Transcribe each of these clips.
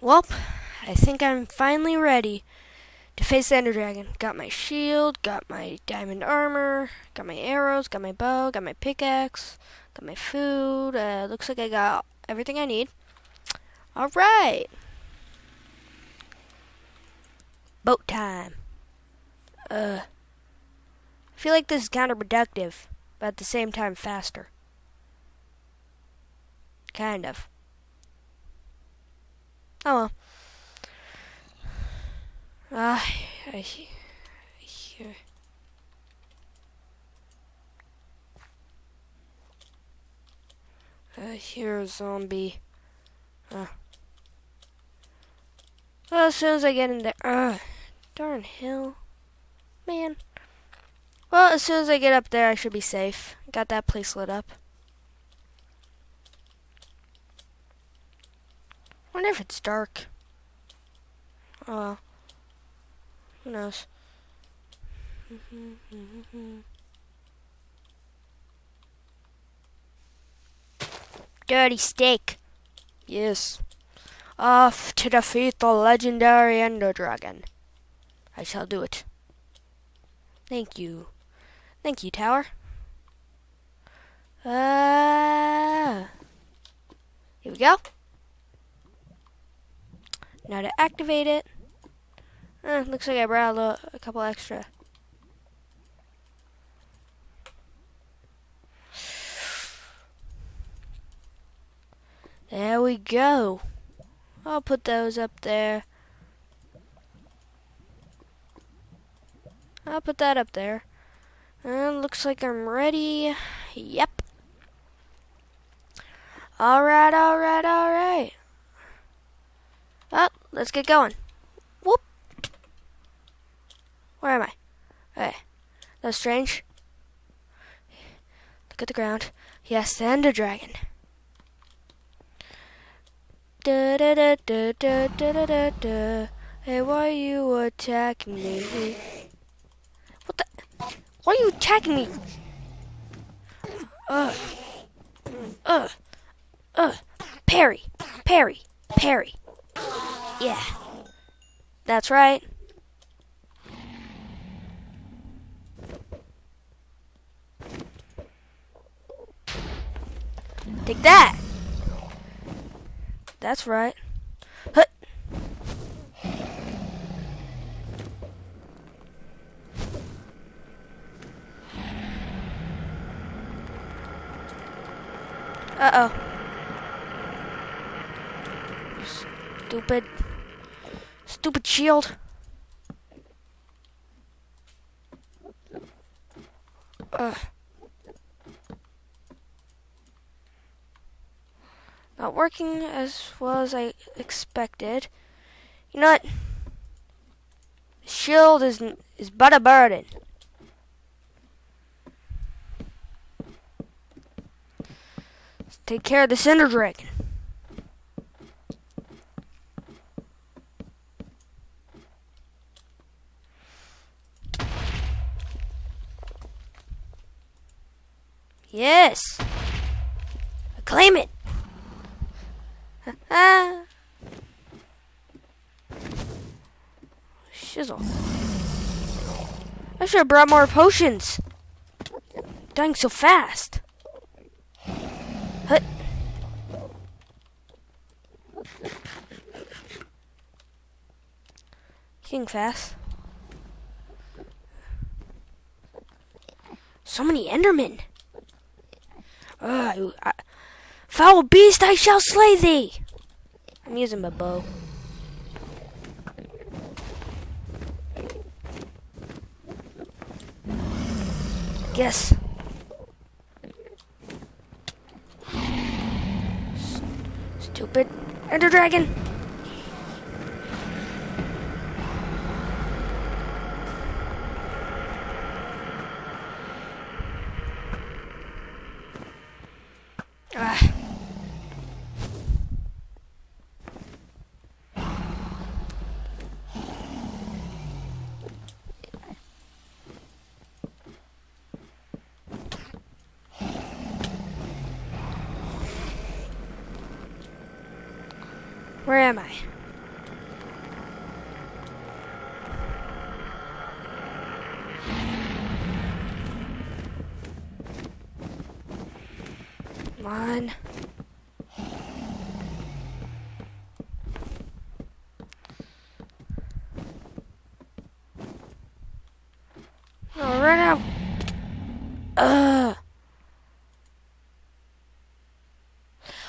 Well, I think I'm finally ready to face the Ender Dragon. Got my shield, got my diamond armor, got my arrows, got my bow, got my pickaxe, got my food. Looks like I got everything I need. Alright. Boat time. I feel like this is counterproductive, but at the same time faster. Kind of. Oh well. I hear. I hear a zombie. Well, as soon as I get in there. Darn hill. Man. Well, as soon as I get up there, I should be safe. Got that place lit up. Wonder if it's dark. Oh well. Who knows? Dirty steak. Yes. Off to defeat the legendary Ender Dragon. I shall do it. Thank you. Thank you, tower. Here we go. Now to activate it. Looks like I brought a couple extra. There we go. I'll put those up there. I'll put that up there. Looks like I'm ready. Yep. Alright. Well, let's get going. Whoop. Where am I? Okay. That's strange. Look at the ground. Yes, the Ender Dragon. Da da da da da da da da. Hey, why are you attacking me? What the? Why are you attacking me? Parry. Yeah. That's right. Take that. That's right. Hut. Uh-oh. Stupid shield. Not working as well as I expected. You know what? Shield is but a burden. Let's take care of this Ender Dragon. Yes. Claim it. Shizzle. I should have brought more potions. Dying so fast. Hut. King fast. So many Endermen. Foul beast, I shall slay thee. I'm using my bow. Guess. Stupid Ender Dragon. Where am I? on. Oh, right now.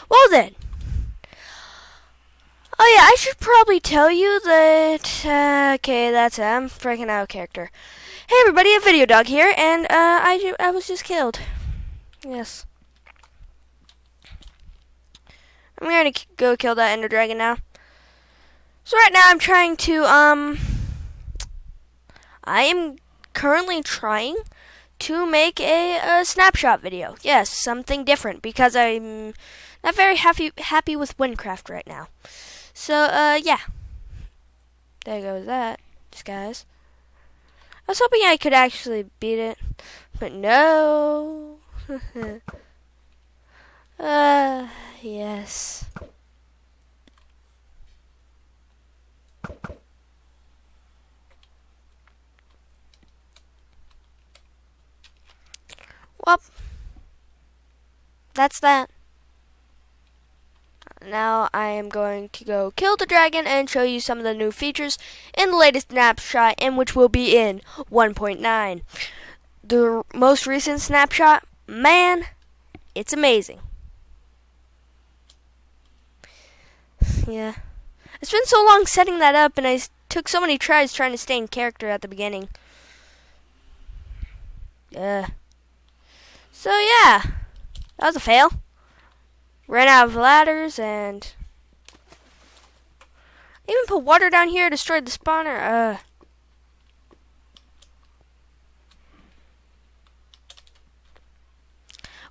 Well then. Oh yeah, I should probably tell you that, okay, that's it. I'm freaking out of character. Hey everybody, a Video Dog here, and, I was just killed. Yes. I'm gonna go kill that Ender Dragon now. So right now I'm trying to, I am currently trying to make a Snapshot video. Yes, something different, because I'm not very happy with Minecraft right now. So, yeah. There goes that, guys. I was hoping I could actually beat it, but no. Yes. Well, that's that. Now I am going to go kill the dragon and show you some of the new features in the latest Snapshot, and which will be in 1.9. The most recent Snapshot, man, it's amazing. Yeah. It's been so long setting that up, and I took so many tries trying to stay in character at the beginning. So yeah, that was a fail. Ran out of ladders, and even put water down here, destroyed the spawner.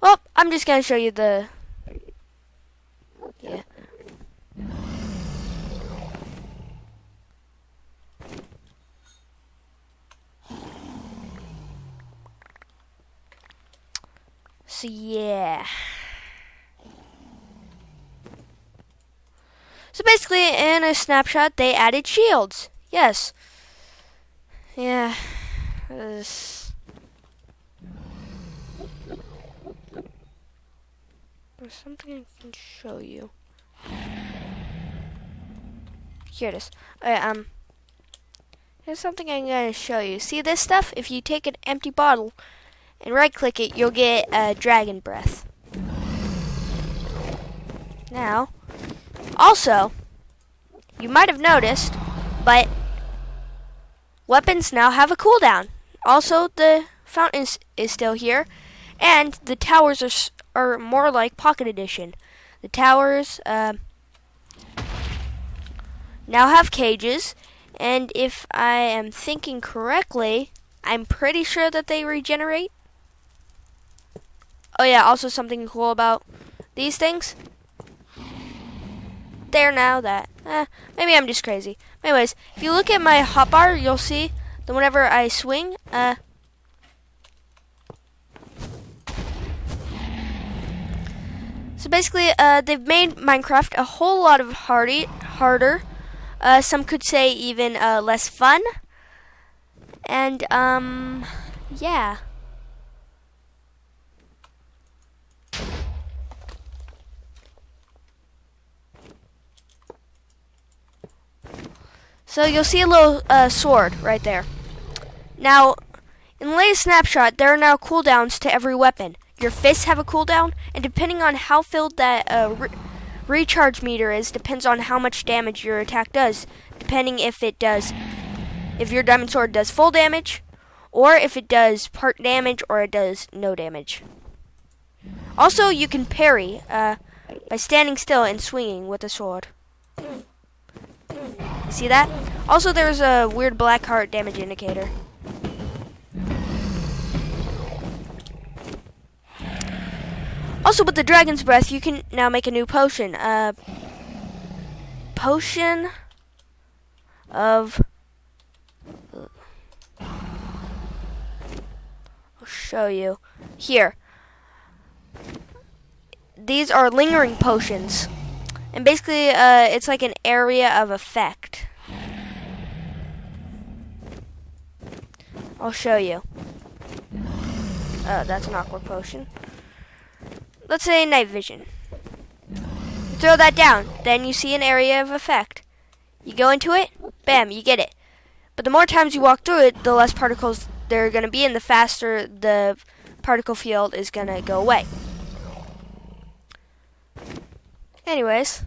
Well, I'm just gonna show you the, yeah. So yeah. So basically, in a Snapshot, they added shields. Yes. Yeah. There's something I can show you. Here it is. Here's something I'm going to show you. See this stuff? If you take an empty bottle and right-click it, you'll get dragon breath. Now, also, you might have noticed, but weapons now have a cooldown. Also, the fountain is still here, and the towers are more like Pocket Edition. The towers now have cages, and if I am thinking correctly, I'm pretty sure that they regenerate. Oh yeah, also something cool about these things. They're now that. Maybe I'm just crazy. Anyways, if you look at my hotbar, you'll see that whenever I swing, so basically, they've made Minecraft a whole lot of harder. Some could say even less fun. And, yeah. So you'll see a little sword right there. Now, in the latest Snapshot, there are now cooldowns to every weapon. Your fists have a cooldown, and depending on how filled that recharge meter is, depends on how much damage your attack does. Depending if your diamond sword does full damage, or if it does part damage, or it does no damage. Also, you can parry by standing still and swinging with a sword. See that? Also, there's a weird black heart damage indicator. Also, with the dragon's breath, you can now make a new potion. Potion of... I'll show you. Here. These are lingering potions. And basically, it's like an area of effect. I'll show you. Oh, that's an awkward potion. let's say night vision. Throw that down. Then you see an area of effect. You go into it, bam, you get it. But the more times you walk through it, the less particles there are going to be, and the faster the particle field is going to go away. Anyways,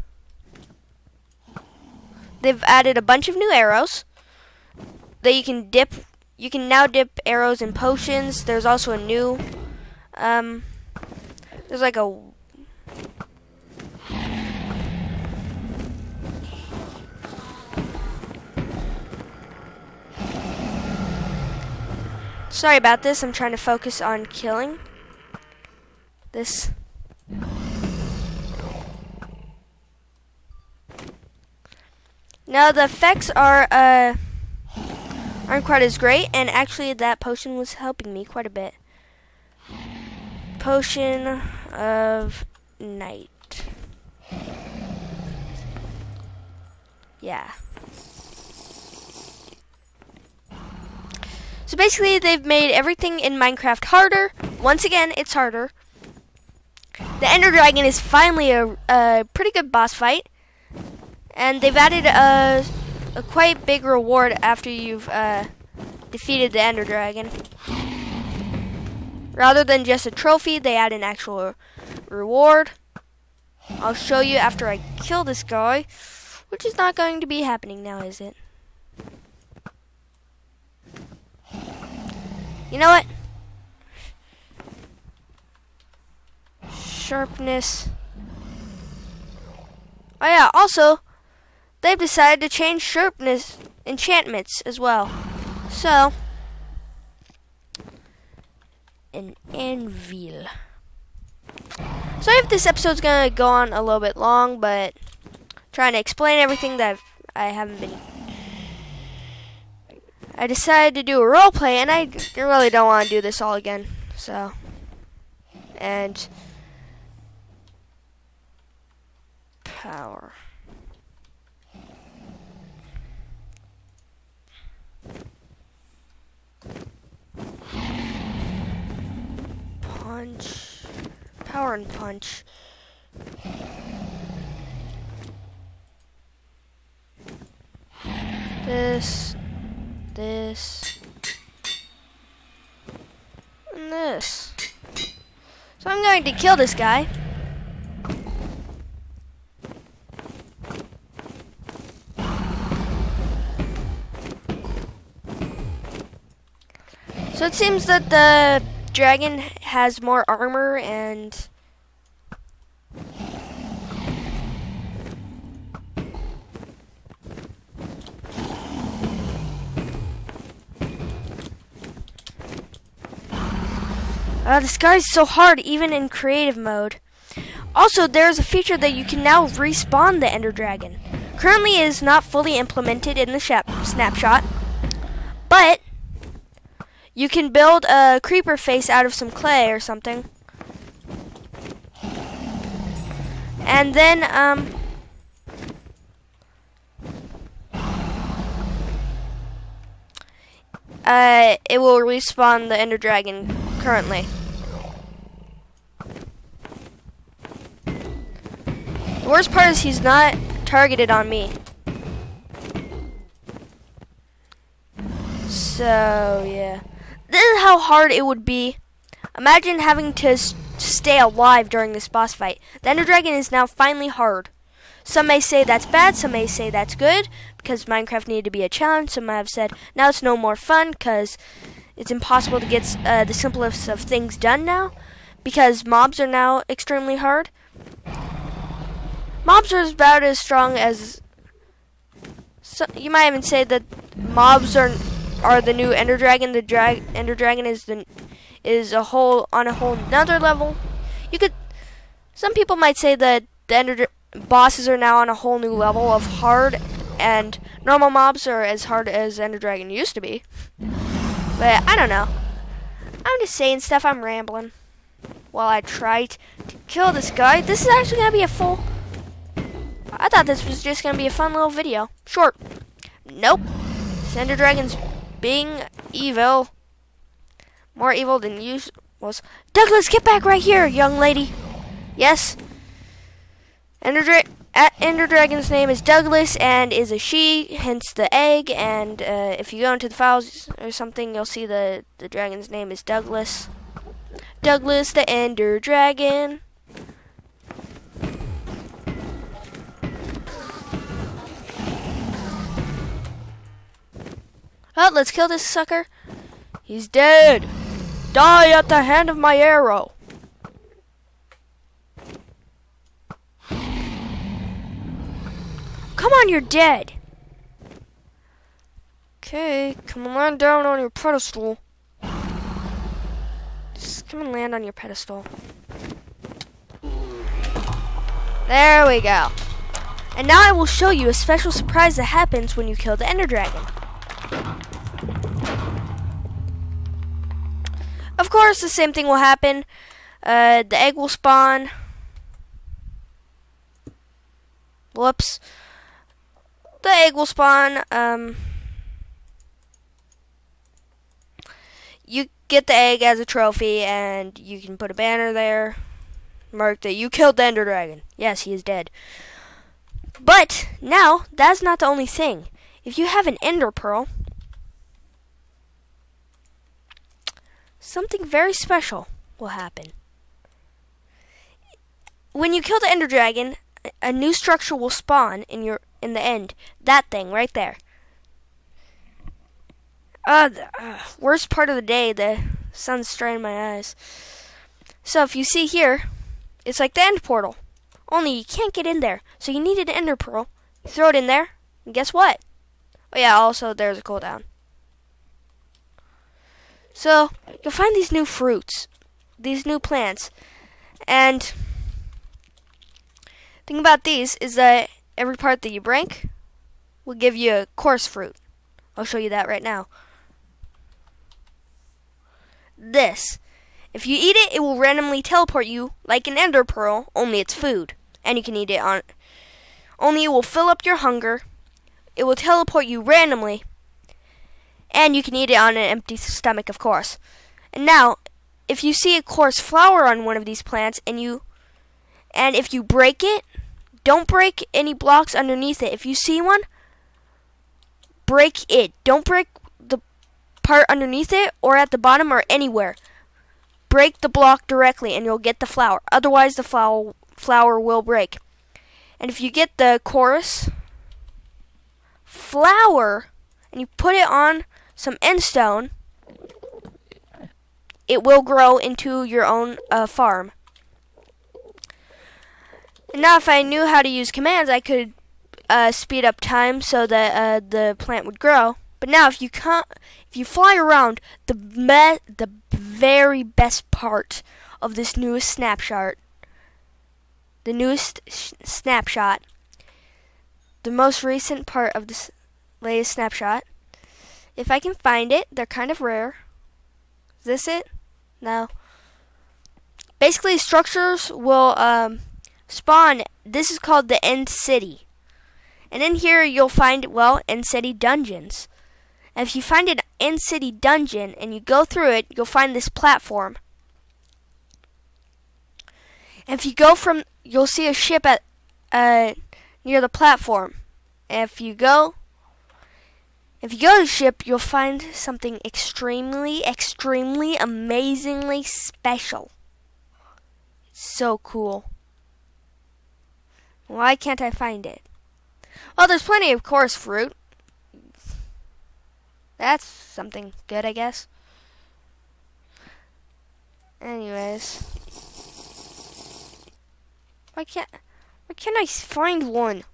they've added a bunch of new arrows that you can dip. You can now dip arrows in potions. There's also a new, there's like a, sorry about this, I'm trying to focus on killing this. Now the effects aren't quite as great, and actually that potion was helping me quite a bit. Potion of night. Yeah. So basically they've made everything in Minecraft harder. Once again, it's harder. The Ender Dragon is finally a pretty good boss fight. And they've added a quite big reward after you've defeated the Ender Dragon. Rather than just a trophy, they add an actual reward. I'll show you after I kill this guy, which is not going to be happening now, is it? You know what? Sharpness. Oh yeah, also, they've decided to change sharpness enchantments as well. So, an anvil. Sorry if this episode's gonna go on a little bit long, but trying to explain everything that I haven't been. I decided to do a role play, and I really don't want to do this all again. So, and power. Punch. Power and punch. This, and this. So I'm going to kill this guy. So it seems that the dragon has more armor and this guy is so hard even in creative mode. Also, there's a feature that you can now respawn the Ender Dragon. Currently it is not fully implemented in the Snapshot, but you can build a creeper face out of some clay or something. And then, it will respawn the Ender Dragon currently. The worst part is he's not targeted on me. So, yeah. This is how hard it would be. Imagine having to stay alive during this boss fight. The Ender Dragon is now finally hard. Some may say that's bad, some may say that's good, because Minecraft needed to be a challenge. Some have said, now it's no more fun, because it's impossible to get the simplest of things done now, because mobs are now extremely hard. Mobs are about as strong as... you might even say that mobs are the new Ender Dragon. The Ender Dragon is on a whole another level. Some people might say that the bosses are now on a whole new level of hard, and normal mobs are as hard as Ender Dragon used to be. But I don't know. I'm just saying stuff. I'm rambling while I try to kill this guy. This is actually gonna be a full. I thought this was just gonna be a fun little video, short. Nope. This Ender Dragon's being evil. More evil than usual. Douglas, get back right here, young lady. Yes, Ender Dragon's name is Douglas and is a she, hence the egg. And if you go into the files or something, you'll see the dragon's name is Douglas. Douglas the Ender Dragon. Oh, let's kill this sucker. He's dead. Die at the hand of my arrow. Come on, you're dead. Okay, come and land down on your pedestal. Just come and land on your pedestal. There we go. And now I will show you a special surprise that happens when you kill the Ender Dragon. Of course, the same thing will happen. The egg will spawn. Whoops. The egg will spawn. You get the egg as a trophy, and you can put a banner there. Mark that you killed the Ender Dragon. Yes, he is dead. But now, that's not the only thing. If you have an Ender Pearl, something very special will happen. When you kill the Ender Dragon, a new structure will spawn in the end. That thing right there. Worst part of the day, the sun's straining my eyes. So if you see here, it's like the end portal. Only you can't get in there. So you need an Ender Pearl. You throw it in there, and guess what? Oh yeah, also there's a cooldown. So you'll find these new fruits, these new plants, and the thing about these is that every part that you break will give you a coarse fruit. I'll show you that right now. This. If you eat it, it will randomly teleport you like an Ender Pearl, only it's food. And you can eat it on... Only it will fill up your hunger. It will teleport you randomly. And you can eat it on an empty stomach, of course. And now, if you see a coarse flower on one of these plants, and if you break it, don't break any blocks underneath it. If you see one, break it. Don't break the part underneath it or at the bottom or anywhere. Break the block directly and you'll get the flower. Otherwise, the flower will break. And if you get the coarse flower and you put it on some endstone, it will grow into your own farm. And now if I knew how to use commands, I could speed up time so that the plant would grow. But now if you fly around, the very best part of this newest snapshot, the most recent part of this latest snapshot, if I can find it, they're kind of rare. Is this it? No. Basically, structures will spawn. This is called the End City. And in here, you'll find, End City dungeons. And if you find an End City dungeon and you go through it, you'll find this platform. And if you go you'll see a ship at near the platform. And if you go to the ship, you'll find something extremely, amazingly special. It's so cool. Why can't I find it? Well, there's plenty of coarse fruit. That's something good, I guess. Anyways. Why can't I find one?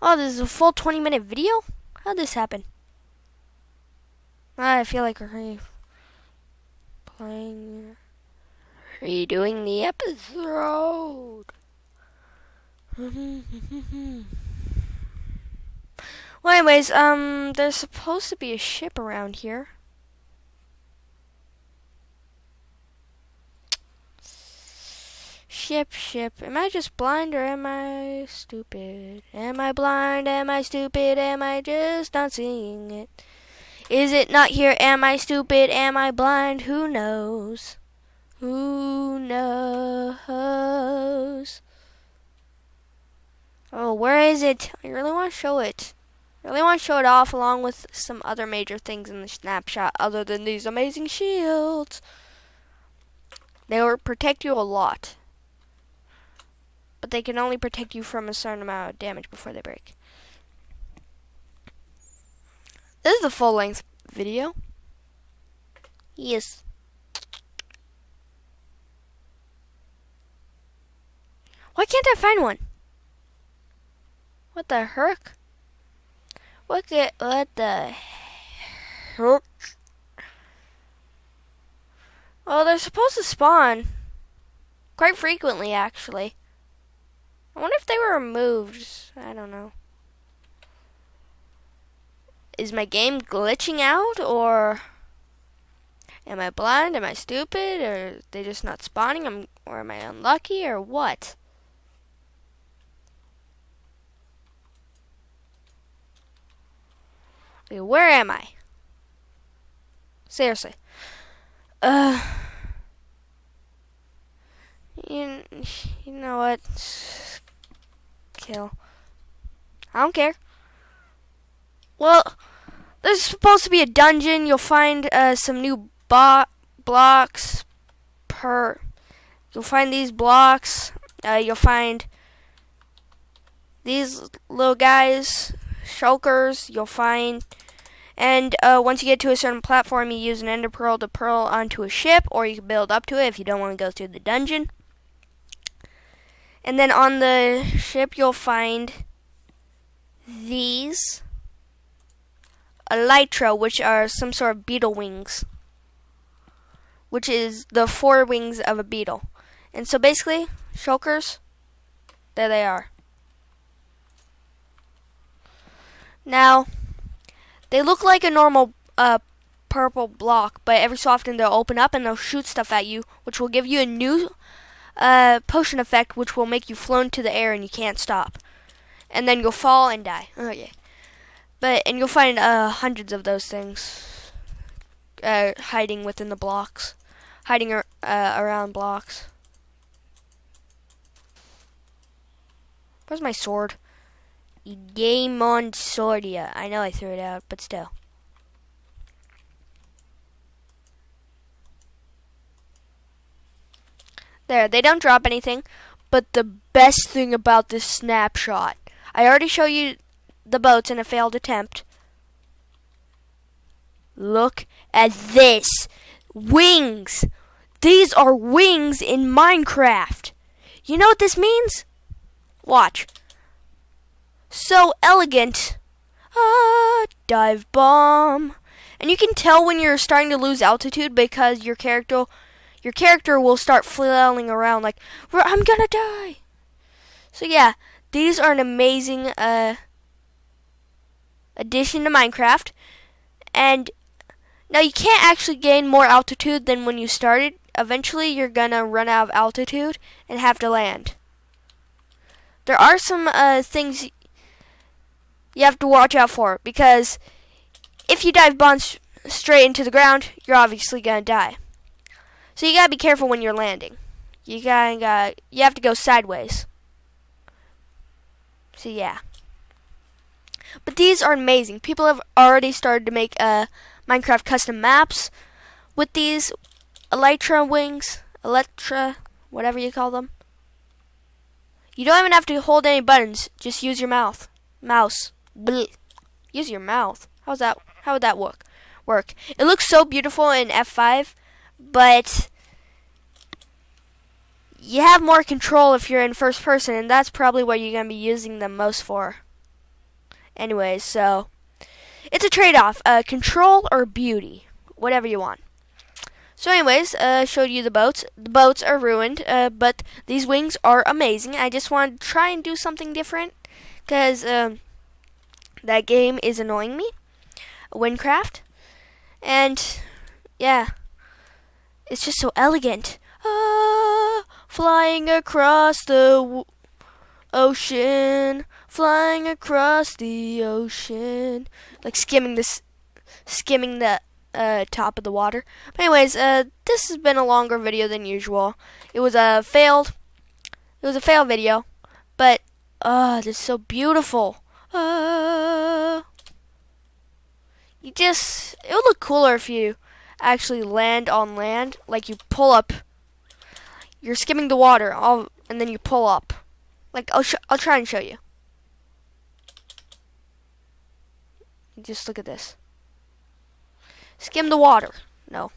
Oh, this is a full 20-minute video? How'd this happen? I feel like redoing the episode. Well, anyways, there's supposed to be a ship around here. Ship. Am I just blind or am I stupid? Am I blind? Am I stupid? Am I just not seeing it? Is it not here? Am I stupid? Am I blind? Who knows? Who knows? Oh, where is it? I really want to show it. I really want to show it off along with some other major things in the snapshot other than these amazing shields. They will protect you a lot. But they can only protect you from a certain amount of damage before they break. This is the full-length video. Yes. Why can't I find one? What the heck? What the heck? Oh, they're supposed to spawn quite frequently, actually. I wonder if they were removed. I don't know. Is my game glitching out, or am I blind? Am I stupid? Or are they just not spawning? Or am I unlucky, or what? Okay, where am I? Seriously. You know what? Kill. I don't care. Well, there's supposed to be a dungeon. You'll find some new blocks per. You'll find these blocks. You'll find these little guys, shulkers. You'll find, and once you get to a certain platform, you use an ender pearl to pearl onto a ship, or you can build up to it if you don't want to go through the dungeon. And then on the ship, you'll find these elytra, which are some sort of beetle wings, which is the 4 wings of a beetle. And so basically, shulkers, there they are. Now, they look like a normal purple block, but every so often they'll open up and they'll shoot stuff at you, which will give you a new potion effect, which will make you float into the air and you can't stop. And then you'll fall and die. Okay. And you'll find hundreds of those things hiding within the blocks, hiding around blocks. Where's my sword? Game on Swordia. I know I threw it out, but still. There, they don't drop anything, but the best thing about this snapshot, I already showed you the boats in a failed attempt. Look at this. Wings. These are wings in Minecraft. You know what this means? Watch. So elegant. Dive bomb. And you can tell when you're starting to lose altitude because your character will start flailing around like, I'm gonna die. So yeah, these are an amazing addition to Minecraft. And now you can't actually gain more altitude than when you started. Eventually you're gonna run out of altitude and have to land. There are some things you have to watch out for, because if you dive bomb straight into the ground, you're obviously gonna die. So you gotta be careful when you're landing. You have to go sideways. So yeah. But these are amazing. People have already started to make Minecraft custom maps with these elytra wings, whatever you call them. You don't even have to hold any buttons. Just use your mouse. Blech. Use your mouth. How would that work? It looks so beautiful in F5, but you have more control if you're in first person, and that's probably what you're going to be using them most for. Anyways, so it's a trade-off. Control or beauty. Whatever you want. So anyways, showed you the boats. The boats are ruined, but these wings are amazing. I just wanted to try and do something different, because that game is annoying me. Windcraft. And yeah, it's just so elegant. Flying across the ocean, flying across the ocean, like skimming the top of the water. But anyways, this has been a longer video than usual. It was a failed video, but this is so beautiful. It would look cooler if you actually land on land, like you pull up. You're skimming the water, and then you pull up. Like I'll try and show you. Just look at this. Skim the water. No.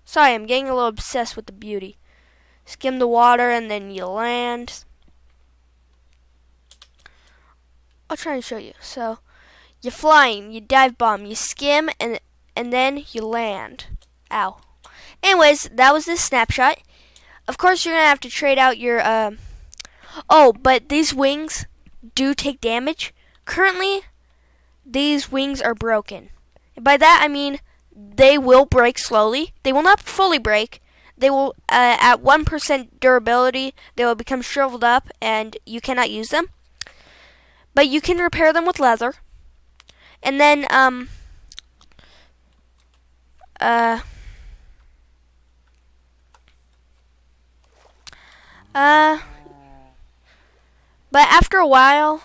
Sorry, I'm getting a little obsessed with the beauty. Skim the water and then you land. I'll try and show you. So, you're flying, you dive bomb, you skim, and then you land. Ow. Anyways, that was this snapshot. Of course, you're going to have to trade out your, but these wings do take damage. Currently, these wings are broken. By that, I mean they will break slowly. They will not fully break. They will, at 1% durability, they will become shriveled up and you cannot use them. But you can repair them with leather. And then, but after a while,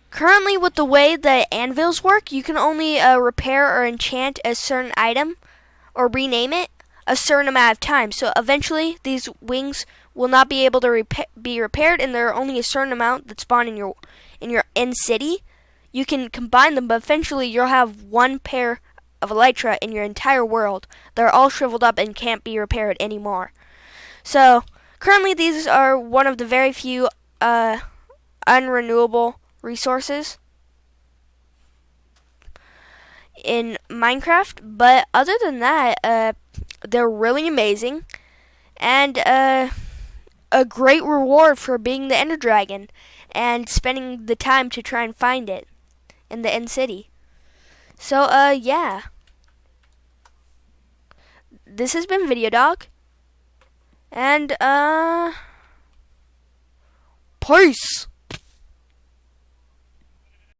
currently with the way the anvils work, you can only repair or enchant a certain item or rename it a certain amount of time. So eventually these wings will not be able to be repaired, and there are only a certain amount that spawn in your end city. You can combine them, but eventually you'll have one pair of elytra in your entire world. They're all shriveled up and can't be repaired anymore. So currently these are one of the very few unrenewable resources in Minecraft, but other than that, they're really amazing and a great reward for being the Ender Dragon and spending the time to try and find it in the end city. So yeah, this has been Video Dog, and peace.